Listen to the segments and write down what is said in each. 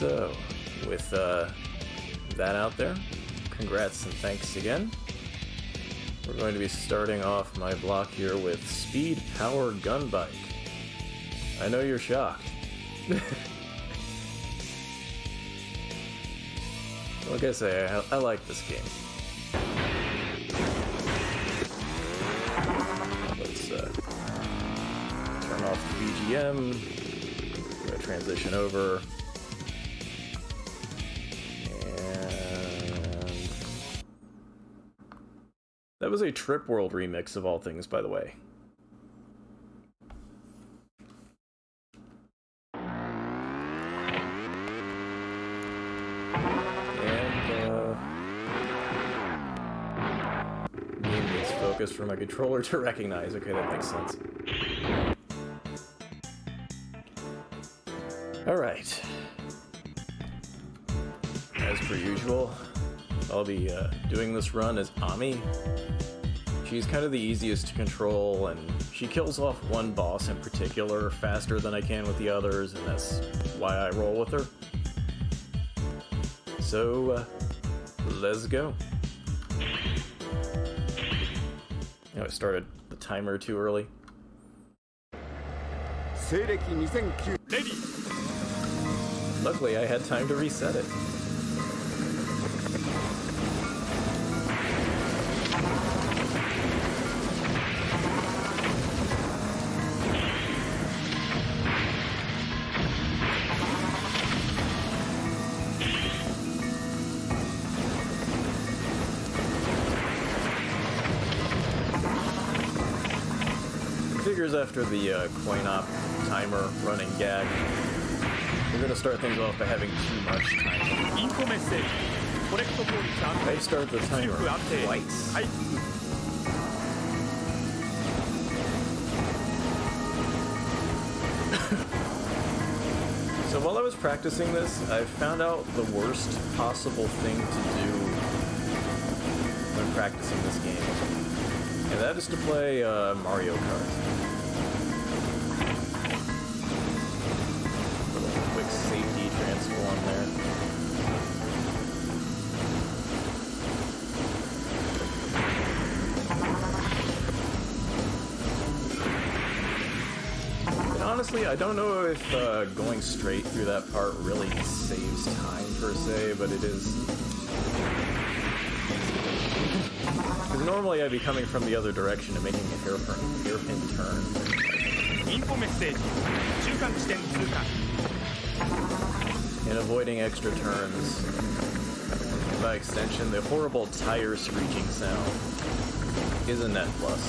So, with that out there, congrats and thanks again. We're going to be starting off my block here with Speed Power Gunbike. I know you're shocked. Like I say, I like this game. Let's turn off the BGM. I'm going to transition over. That was a Trip World remix of all things, by the way. And, game needs focus for my controller to recognize. Okay, that makes sense. Alright. As per usual, I'll be doing this run as Ami. She's kind of the easiest to control, and she kills off one boss in particular faster than I can with the others, and that's why I roll with her. So, let's go. Oh, I started the timer too early. Ready. Luckily, I had time to reset it. Figures after the coin-op timer running gag, we're going to start things off by having too much time. I've started the timer twice. So while I was practicing this, I found out the worst possible thing to do when practicing this game. And that is to play Mario Kart. Little quick safety transform there. And honestly, I don't know if going straight through that part really saves time per se, but it is. Because normally I'd be coming from the other direction and making a hairpin turn. And avoiding extra turns. And by extension, the horrible tire screeching sound is a net plus.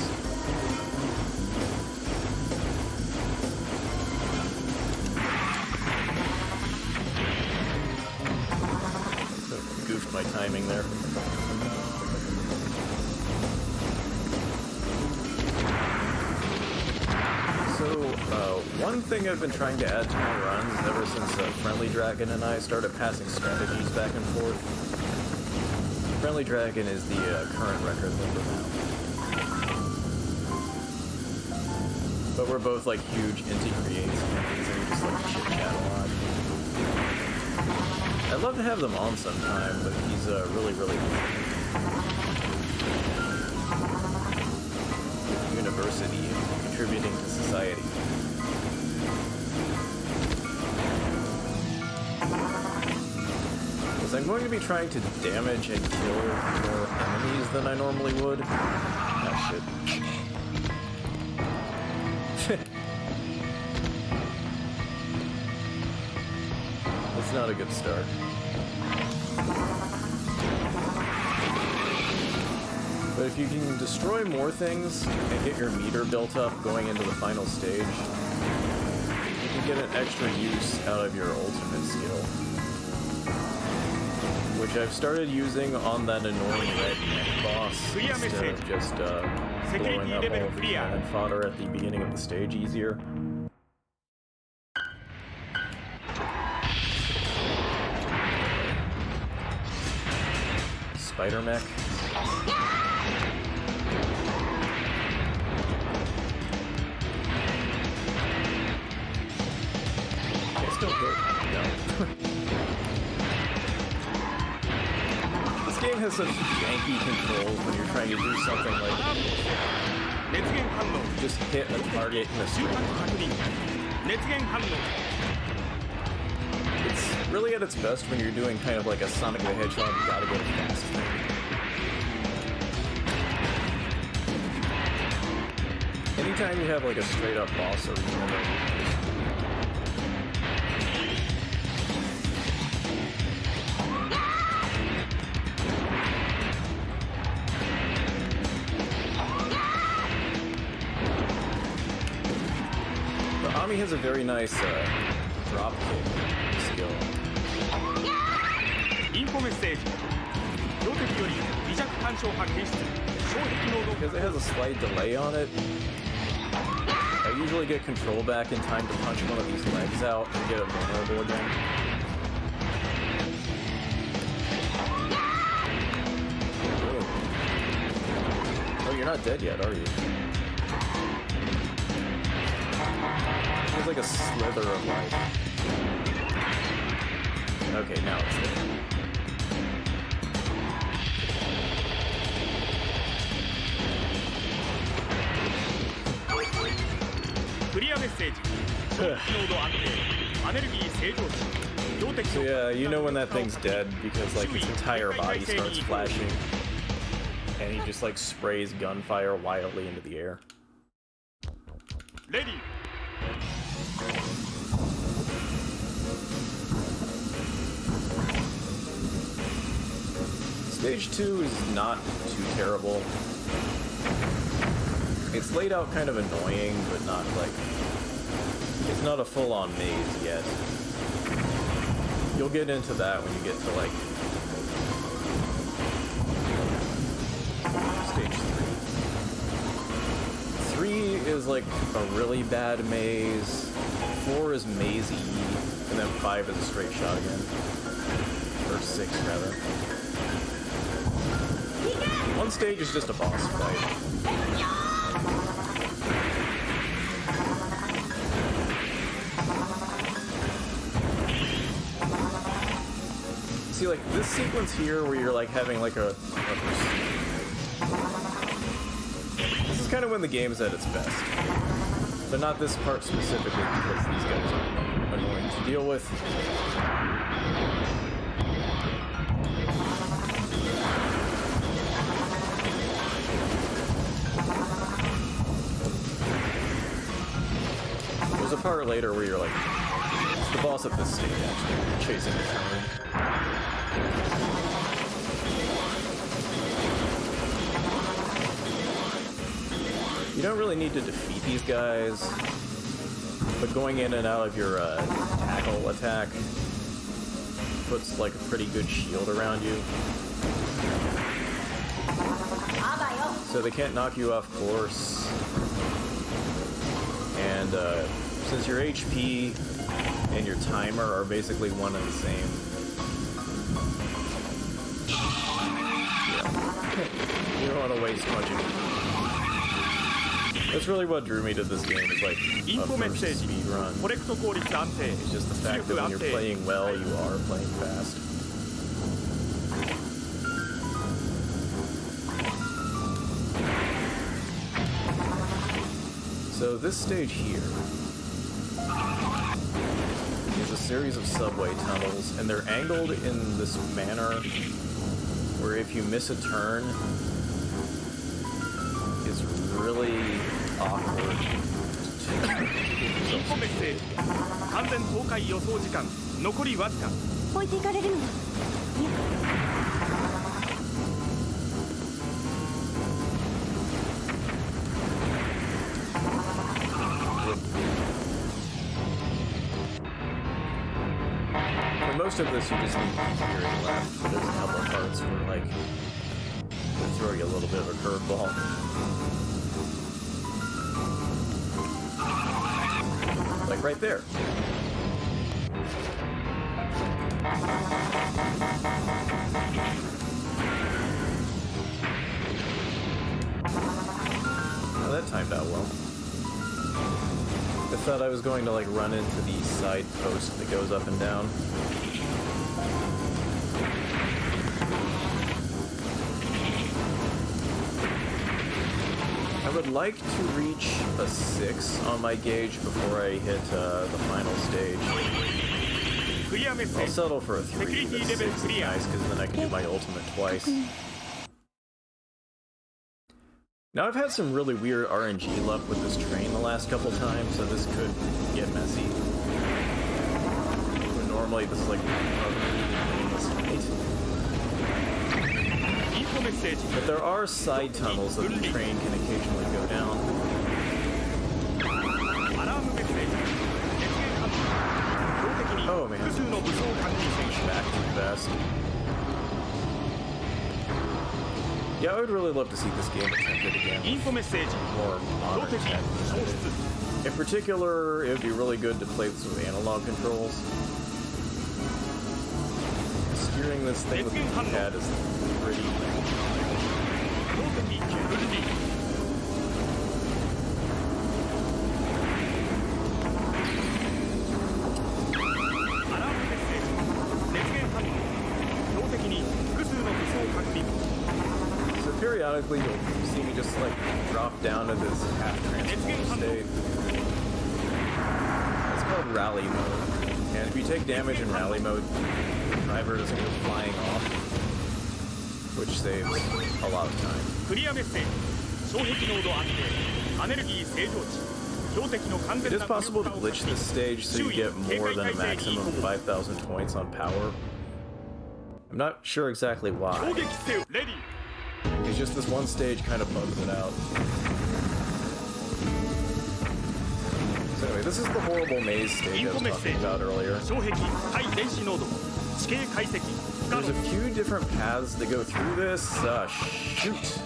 So, goofed my timing there. So, one thing I've been trying to add to my runs ever since Friendly Dragon and I started passing strategies back and forth. Friendly Dragon is the current record holder now. But we're both like huge Inti Creates fans and we just like chit-chat a lot. I'd love to have them on sometime, but he's really busy. University and contributing to society. Because I'm going to be trying to damage and kill more enemies than I normally would. Ah, shit. It's not a good start. But if you can destroy more things and get your meter built up going into the final stage, you can get an extra use out of your ultimate skill. Which I've started using on that annoying red neck boss instead of just blowing up all of the cannon fodder at the beginning of the stage easier. Spider mech. Can I still hit? No. game has such janky controls when you're trying to do something like just hit a target in a straight line. It's really at its best when you're doing kind of like a Sonic the Hedgehog, you gotta go fast thing. Anytime you have like a straight up boss or whatever. Ami has a very nice drop kick skill. Because it has a slight delay on it, I usually get control back in time to punch one of these legs out and get it vulnerable again. Oh, you're not dead yet, are you? There's like a slither of life. Okay, now it's there. So yeah, you know when that thing's dead because like its entire body starts flashing and he just like sprays gunfire wildly into the air. Ready. Stage 2 is not too terrible. It's laid out kind of annoying, but not like... It's not a full-on maze yet. You'll get into that when you get to like... Stage 3. 3 is like a really bad maze. 4 is mazy, and then 5 is a straight shot again. Or 6 rather. One stage is just a boss fight. See, like, this sequence here where you're, like, having, like, a this is kind of when the game is at its best. But not this part specifically, because these guys are annoying to deal with. There's a part later where you're like, it's the boss at this stage actually, chasing the train. You don't really need to defeat these guys, but going in and out of your tackle attack puts like a pretty good shield around you. So they can't knock you off course. And since your HP and your timer are basically one and the same, yeah, you don't want to waste much energy. That's really what drew me to this game, is like a first speed run. It's just the fact that when you're playing well, you are playing fast. So this stage here is a series of subway tunnels, and they're angled in this manner where if you miss a turn, it's really awkward. For most of this, you just need to keep steering left. There's a couple of parts where, like, they'll throw you a little bit of a curveball. Like right there. Now that timed out well. I thought I was going to like run into the side post that goes up and down. would like to reach a 6 on my gauge before I hit the final stage. I'll settle for a 3, but 6 is nice because then I can do my ultimate twice. Now I've had some really weird RNG luck with this train the last couple times, so this could get messy. But normally this is like a really painless fight. But there are side tunnels that the train can occasionally go down. Oh man, back too fast. Yeah, I would really love to see this game attempted again. More modern tech. In particular, it would be really good to play this with analog controls. Steering this thing with the D-pad is pretty... So periodically you'll see me just like drop down to this half-transformed state. It's called rally mode. And if you take damage in rally mode, the driver doesn't go flying off, which saves a lot of time. It is possible to glitch this stage so you get more than a maximum of 5,000 points on power. I'm not sure exactly why. It's just this one stage kind of bugs it out. So anyway, this is the horrible maze stage I was talking about earlier. There's a few different paths that go through this. Shoot.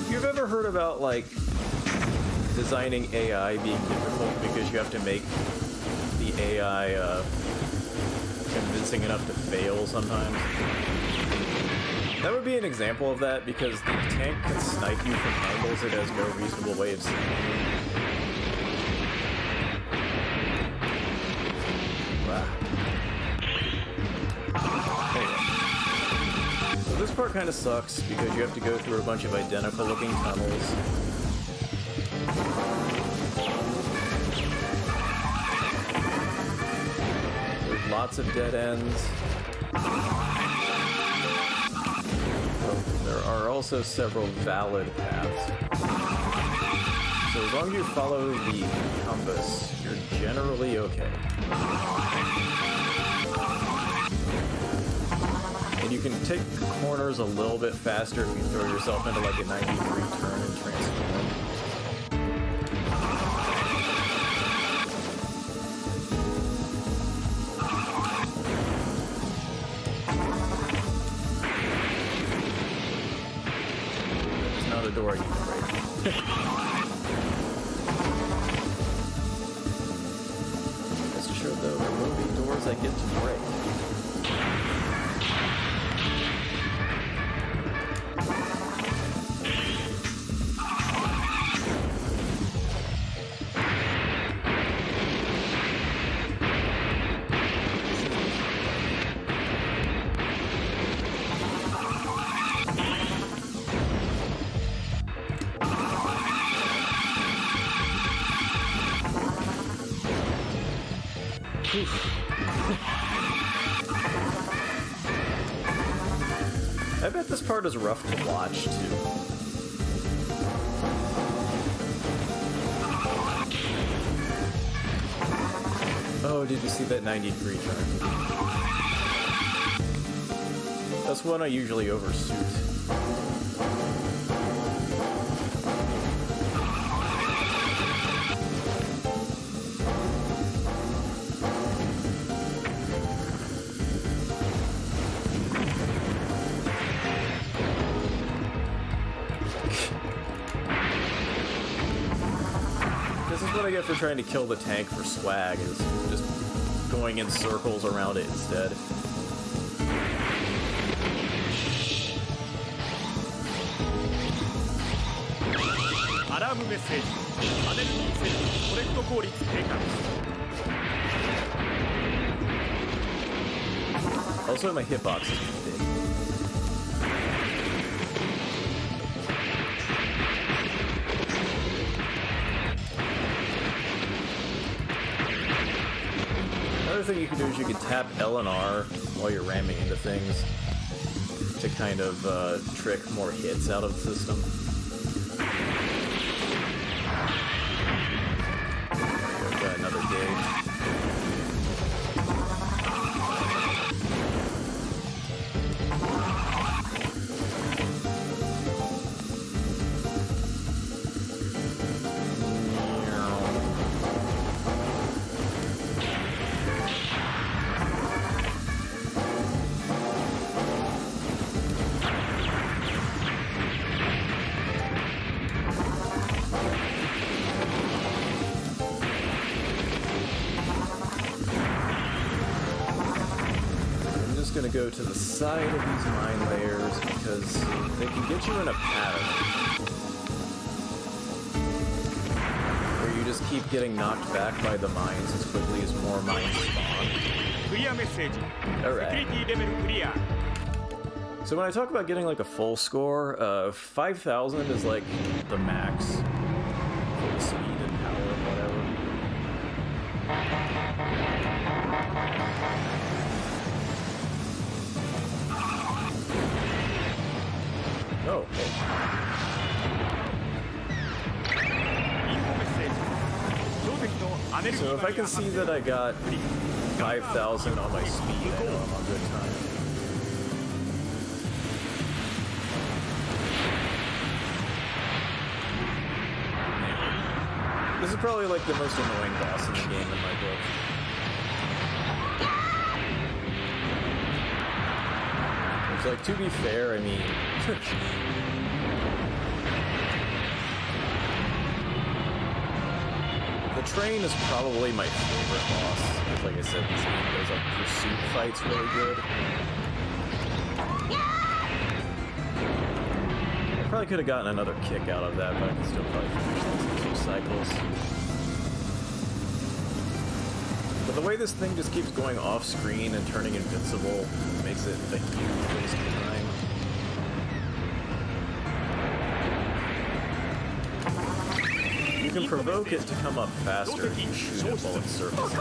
If you've ever heard about, like, designing AI being difficult because you have to make the AI convincing enough to fail sometimes. That would be an example of that because the tank can snipe you from angles it has no reasonable way of seeing you. Wow. Anyway. So this part kind of sucks because you have to go through a bunch of identical looking tunnels. Lots of dead ends. There are also several valid paths. So as long as you follow the compass, you're generally okay. And you can take corners a little bit faster if you throw yourself into like a 90-degree turn and transform. Door you can break. Rest assured though, there will be doors I get to break. I bet this part is rough to watch, too. Oh, did you see that 90-degree turn? That's one I usually overshoot. What I get for trying to kill the tank for swag is just going in circles around it instead. アラームメッセージアネルギーセルコレクト効率低下 Also, my hitbox is big. Another thing you can do is you can tap L and R while you're ramming into things to kind of trick more hits out of the system. There we go, got another dig. Gonna go to the side of these mine layers because they can get you in a pattern where you just keep getting knocked back by the mines as quickly as more mines spawn. Alright. So when I talk about getting like a full score, 5,000 is like the max for the speed and power and whatever. Oh, hey. So if I can see that I got 5,000 on my speed, I know I'm on good time. This is probably like the most annoying boss in the game in my book. It's like, to be fair, I mean... the train is probably my favorite boss. Because like I said, this game does like pursuit fights really good. I probably could have gotten another kick out of that, but I can still probably finish this in 2 cycles. But the way this thing just keeps going off screen and turning invincible makes it a huge waste of time. You can provoke it to come up faster if you shoot it while it's surfacing.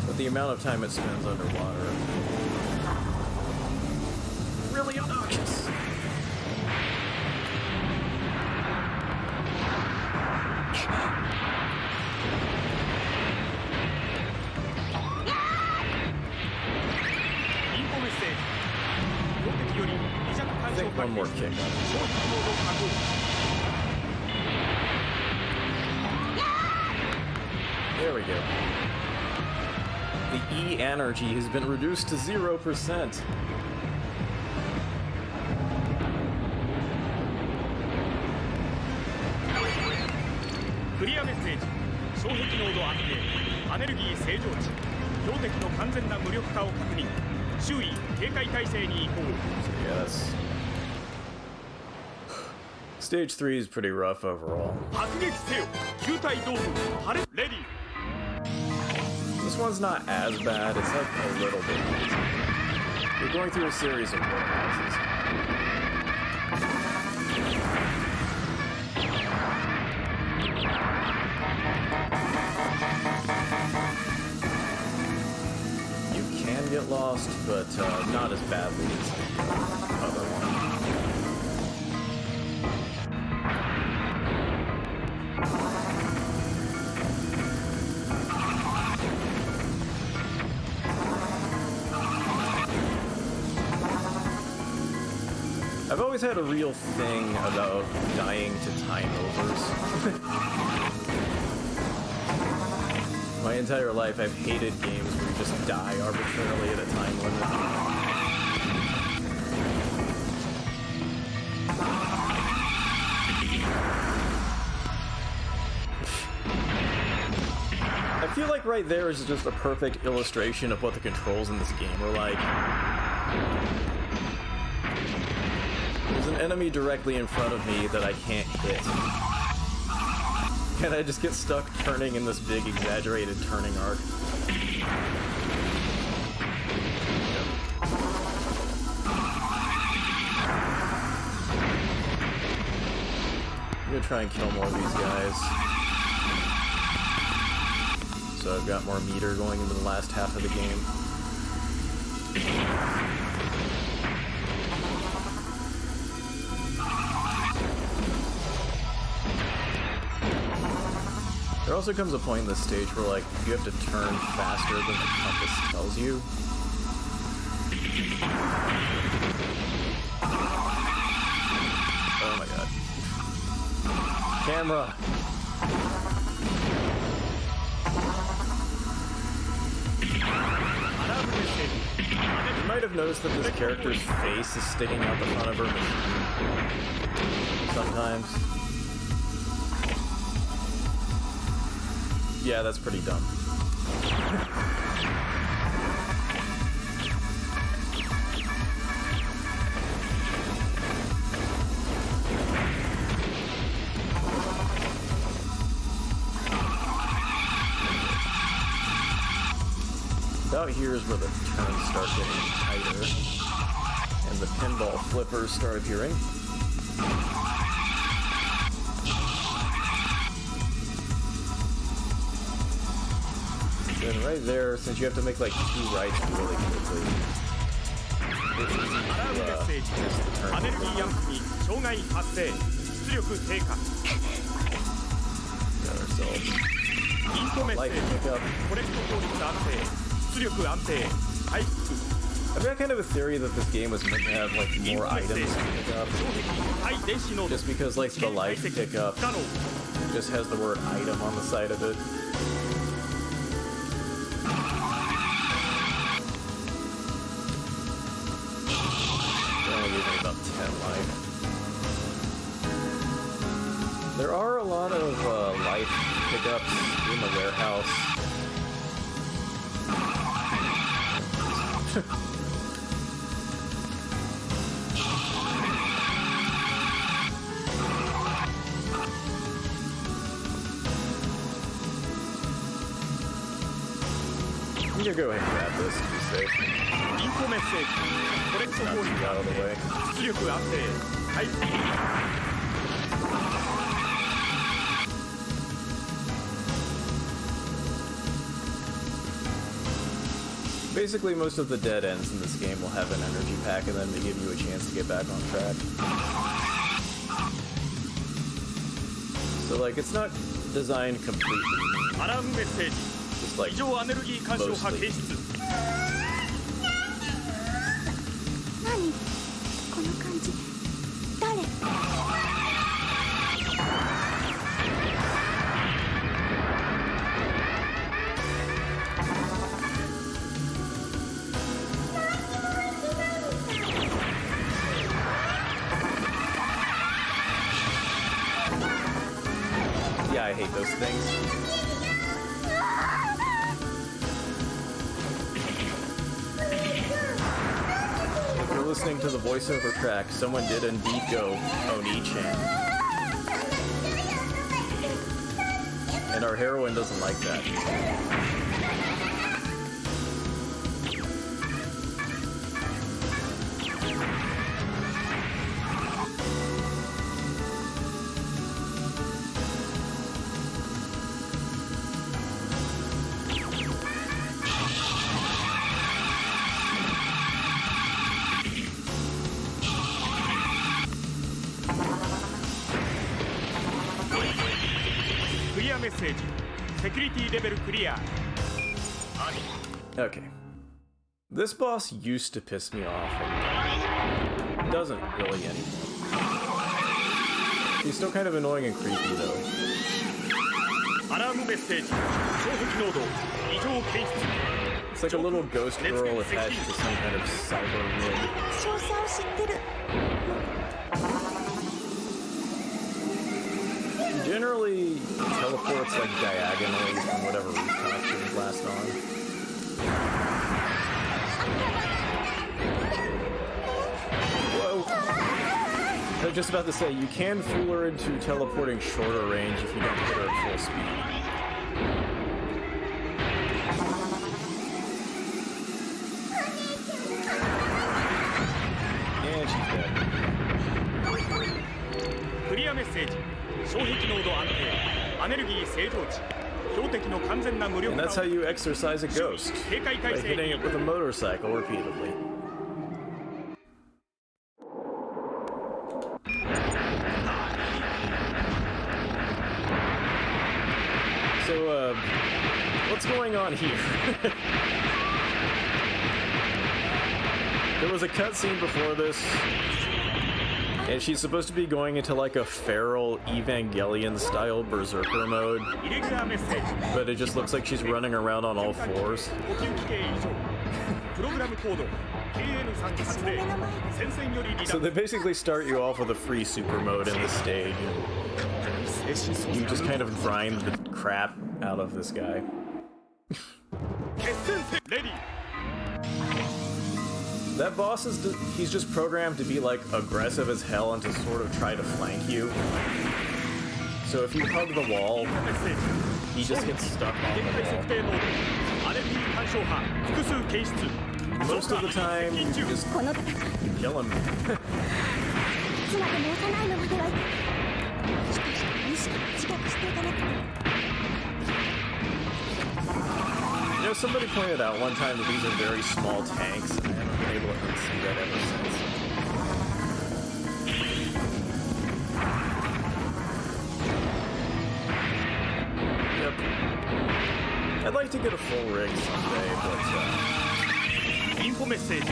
But the amount of time it spends underwater really obnoxious. I think one more kick on it. There we go. The E energy has been reduced to 0%. Clear message. 衝撃濃度安定。アネルギー正常値。標的の完全な無力化を確認。周囲警戒態勢に移行。Yes. Stage 3 is pretty rough overall. 迫撃せよ。球体道具。晴れ。レディ。This one's not as bad. It's like a little bit easy. You're going through a series of warehouses. You can get lost, but not as badly as the other one. I've always had a real thing about dying to time overs. My entire life I've hated games where you just die arbitrarily at a time limit. I feel like right there is just a perfect illustration of what the controls in this game are like. There's an enemy directly in front of me that I can't hit. And I just get stuck turning in this big exaggerated turning arc. I'm gonna try and kill more of these guys. So I've got more meter going into the last half of the game. There also comes a point in this stage where, like, you have to turn faster than the compass tells you. Oh my god. Camera! You might have noticed that this character's face is sticking out the front of her machine. Sometimes. Yeah, that's pretty dumb. About here is where the turns start getting tighter, and the pinball flippers start appearing. And right there, since you have to make like 2 rights really quickly, it's easy to miss the turn. Got ourselves life pickup. I've got kind of a theory that this game was meant to have like more items to pick up. Just because like the life pickup just has the word item on the side of it. They only gave me about 10 life. There are a lot of life pickups in the warehouse. I'm gonna go ahead and grab this to be safe. Not too out of the way. Basically, most of the dead ends in this game will have an energy pack in them to give you a chance to get back on track. So, like, it's not designed completely. Just like mostly. 何この感じ誰 Yeah, I hate those things. If you're listening to the voiceover track, someone did indeed go Oni-chan. And our heroine doesn't like that. Okay. This boss used to piss me off, and doesn't really anymore. He's still kind of annoying and creepy, though. It's like a little ghost girl attached to some kind of cyber rig. 詳細を知ってる He generally teleports like diagonally from whatever rooftop shouldn't last on. Whoa! I was just about to say, you can fool her into teleporting shorter range if you don't hit her at full speed. And she's dead. クリアメッセージ障壁濃度安定アネルギー正常値標的の完全な無力 And 化 that's how you exorcise a ghost, 警戒 by 態勢 hitting に it with a motorcycle repeatedly. So, what's going on here? There was a cutscene before this, and she's supposed to be going into like a feral Evangelion-style berserker mode, イレギュラーメッセージ but it just looks like she's running around on all fours. 呼吸器系異常プログラムコード KN380 戦線より離 So 脱 they basically start you off with a free super mode in this stage. You just kind of grind the crap out of this guy. 決戦戦レディ That boss he's just programmed to be like aggressive as hell and to sort of try to flank you. So if you hug the wall, メッセージ he just gets stuck 限 on 界 the 測 wall. 定濃度アレルギー干渉波複数検出 Most of the time, you just この戦い kill him. いつまでも幼いままではいかないしかし意識を自覚していかなくて You know, somebody pointed out one time that these are very small tanks, and I haven't been able to see that ever since. Yep. I'd like to get a full rig someday, but インフォメッセージ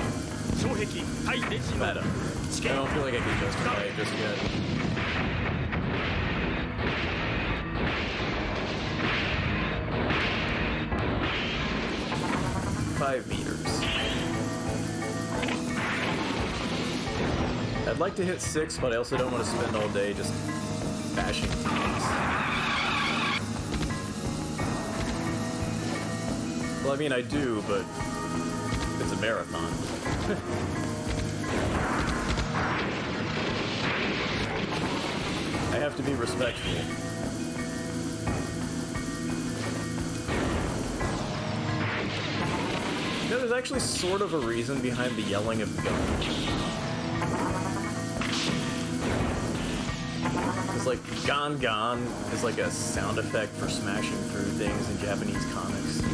障壁対電子 meta. I don't feel like I can justify it just yet. $5 meters. I'd like to hit 6, but I also don't want to spend all day just bashing tanks. Well, I mean, I do, but it's a marathon. I have to be respectful. You know, there's actually sort of a reason behind the yelling of gun. It's like "gon gon" is like a sound effect for smashing through things in Japanese comics.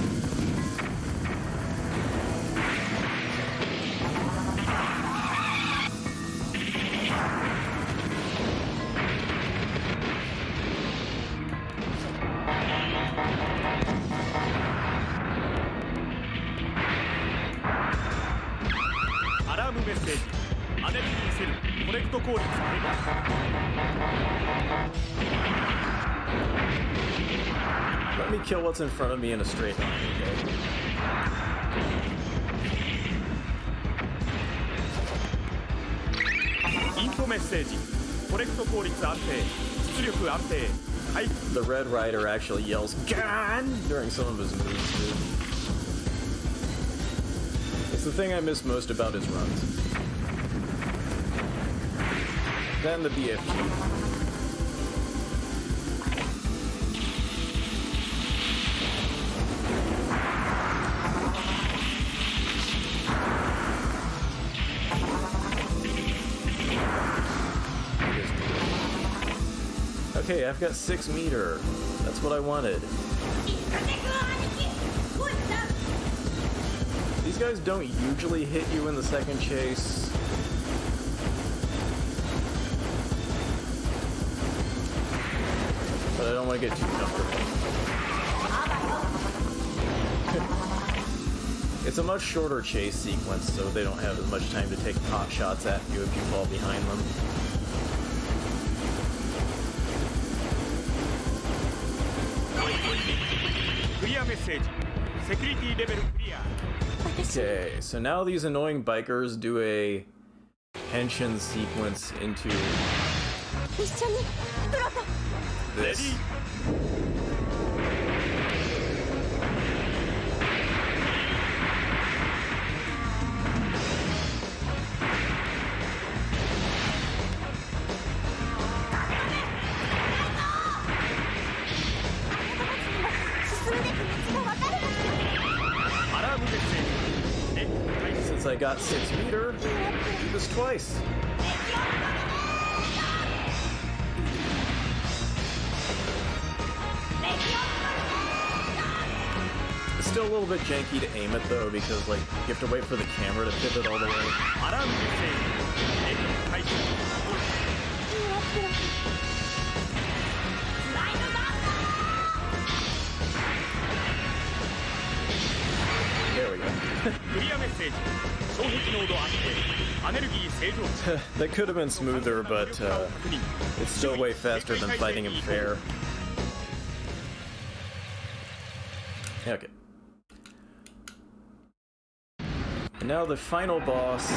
Let me kill what's in front of me in a straight line, okay? The Red Rider actually yells "Gun" during some of his moves, too. It's the thing I miss most about his runs. Then the BFG. Okay, I've got 6 meter. That's what I wanted. These guys don't usually hit you in the second chase. But I don't want to get too comfortable. It's a much shorter chase sequence, so they don't have as much time to take pot shots at you if you fall behind them. Okay, so now these annoying bikers do a henshin sequence into this. got 6 meter. Do this twice. It's still a little bit janky to aim it though, because like you have to wait for the camera to pivot all the way. There we go. That could have been smoother, but it's still way faster than fighting him fair. Okay. And now the final boss. A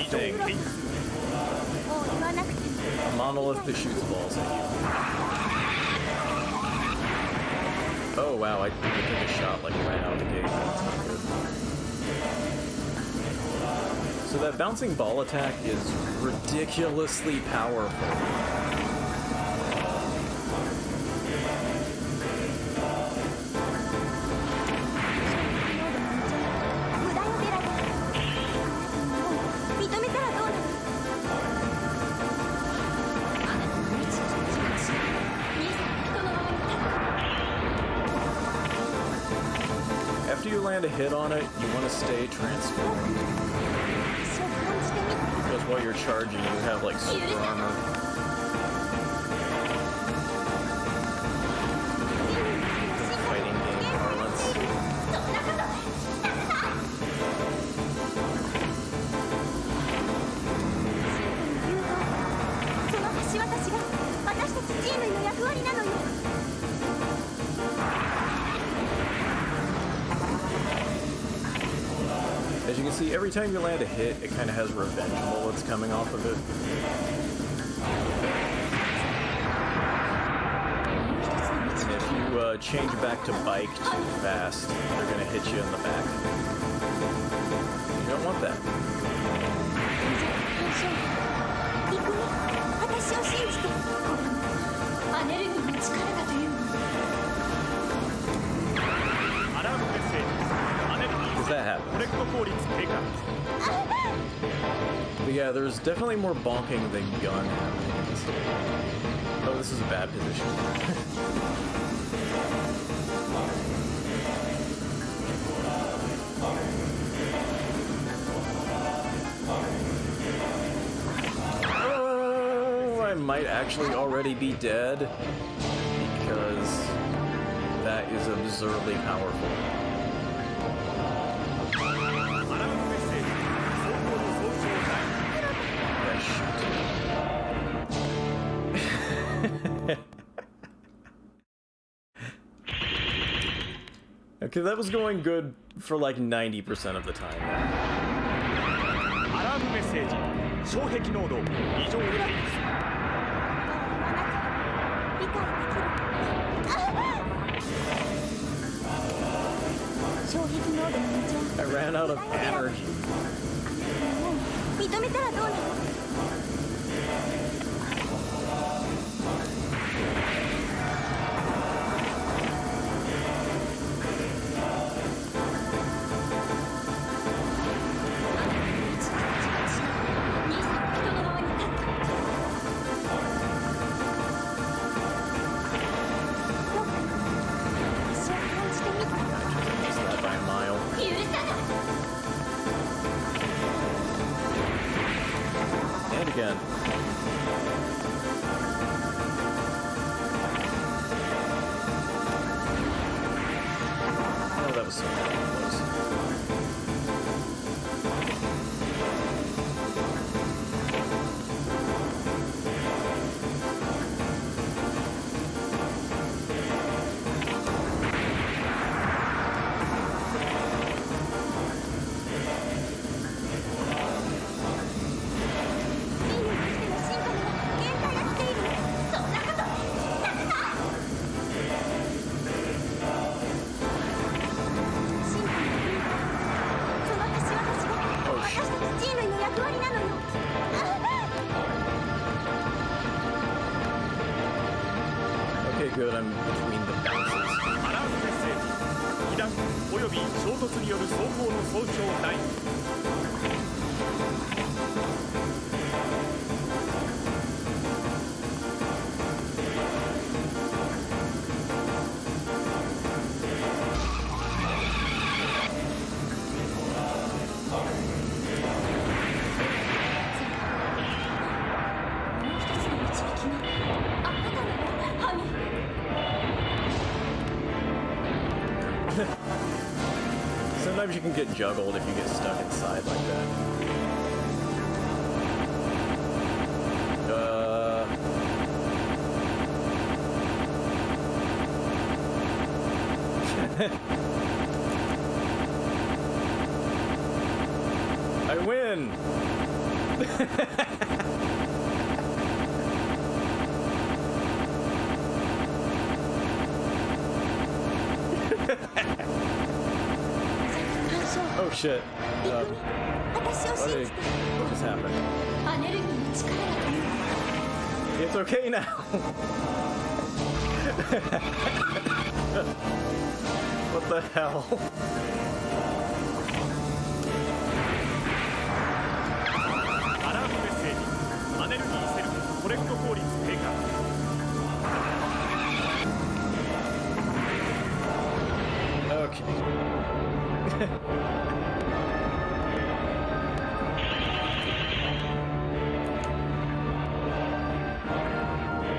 thing. A monolith that shoots balls at you. Oh wow, I took a shot like right out of the gate. That's not good. So that bouncing ball attack is ridiculously powerful. After you land a hit on it, you want to stay transformed. Because while you're charging, you have like super armor. Fighting game parlance. As you can see, every time you land a hit, it kind of has revenge bullets coming off of it. And if you change back to bike too fast, they're going to hit you in the back. You don't want that. Does that happen? But yeah, there's definitely more bonking than gun happening. Oh, this is a bad position. Oh, I might actually already be dead because that is absurdly powerful. Okay, that was going good for like 90% of the time. I ran out of energy. Again. Oh, that was so close. Good, I'm between the bounces. 断および衝突による走行の損傷ない。Sometimes you can get juggled if you get stuck inside like that. I win! Oh shit. What just happened? It's okay now. What the hell? アラームメッセージ。アネルギーセルフコレクト効率低下。Okay.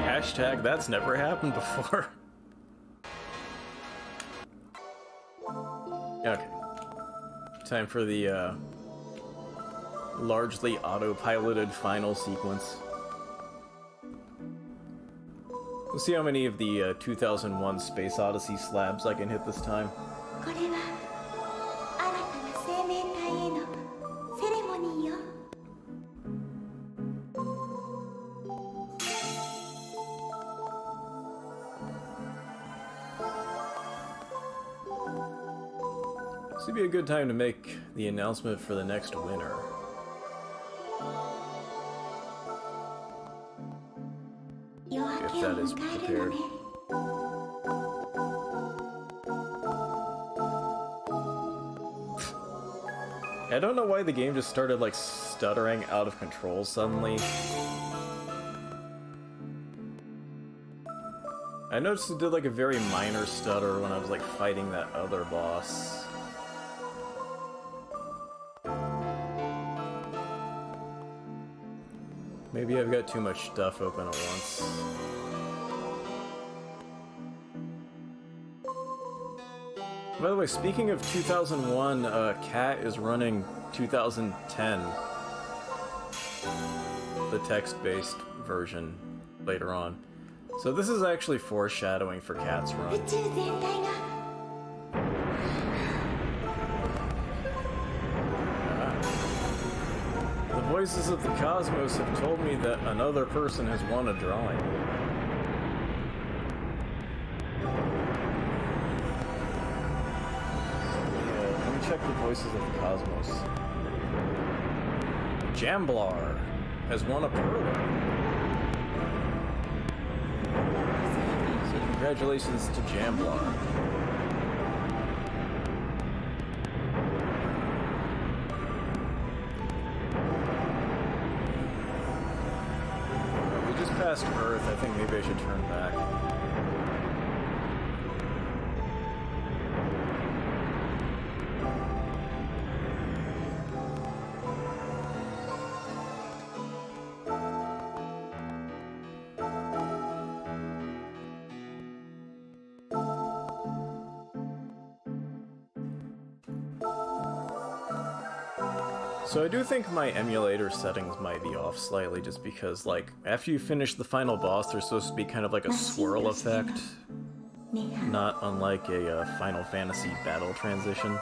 Hashtag that's never happened before. Okay. Time for the largely autopiloted final sequence. We'll see how many of the 2001 Space Odyssey slabs I can hit this time. This would be a good time to make the announcement for the next winner. If that is prepared. I don't know why the game just started like stuttering out of control suddenly. I noticed it did like a very minor stutter when I was like fighting that other boss. Maybe I've got too much stuff open at once. By the way, speaking of 2001, Cat is running 2010, the text-based version, later on. So this is actually foreshadowing for Cat's run. The voices of the cosmos have told me that another person has won a drawing. Let me check the voices of the cosmos. Jamblar has won a pearl. So congratulations to Jamblar. Past Earth, I think maybe I should turn back. So I do think my emulator settings might be off slightly just because, like, after you finish the final boss, there's supposed to be kind of like a swirl effect. Not unlike a Final Fantasy battle transition.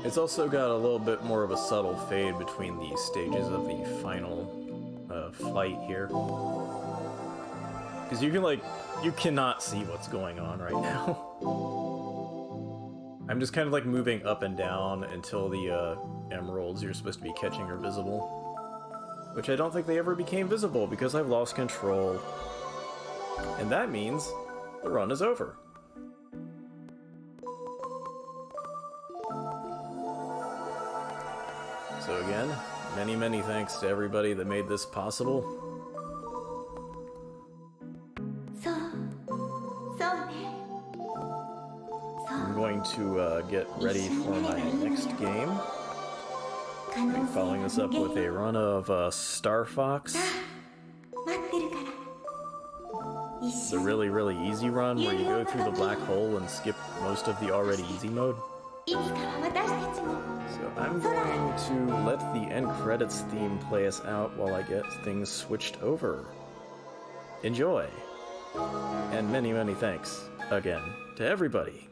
It's also got a little bit more of a subtle fade between the stages of the final fight here. Because you can, like, you cannot see what's going on right now. I'm just kind of, like, moving up and down until the emeralds you're supposed to be catching are visible. which I don't think they ever became visible because I've lost control. And that means the run is over. So again, many thanks to everybody that made this possible. I'm going to get ready for my next game. I'm following this up with a run of Star Fox. The really easy run where you go through the black hole and skip most of the already easy mode. So I'm going to let the end credits theme play us out while I get things switched over. Enjoy! And many thanks again to everybody.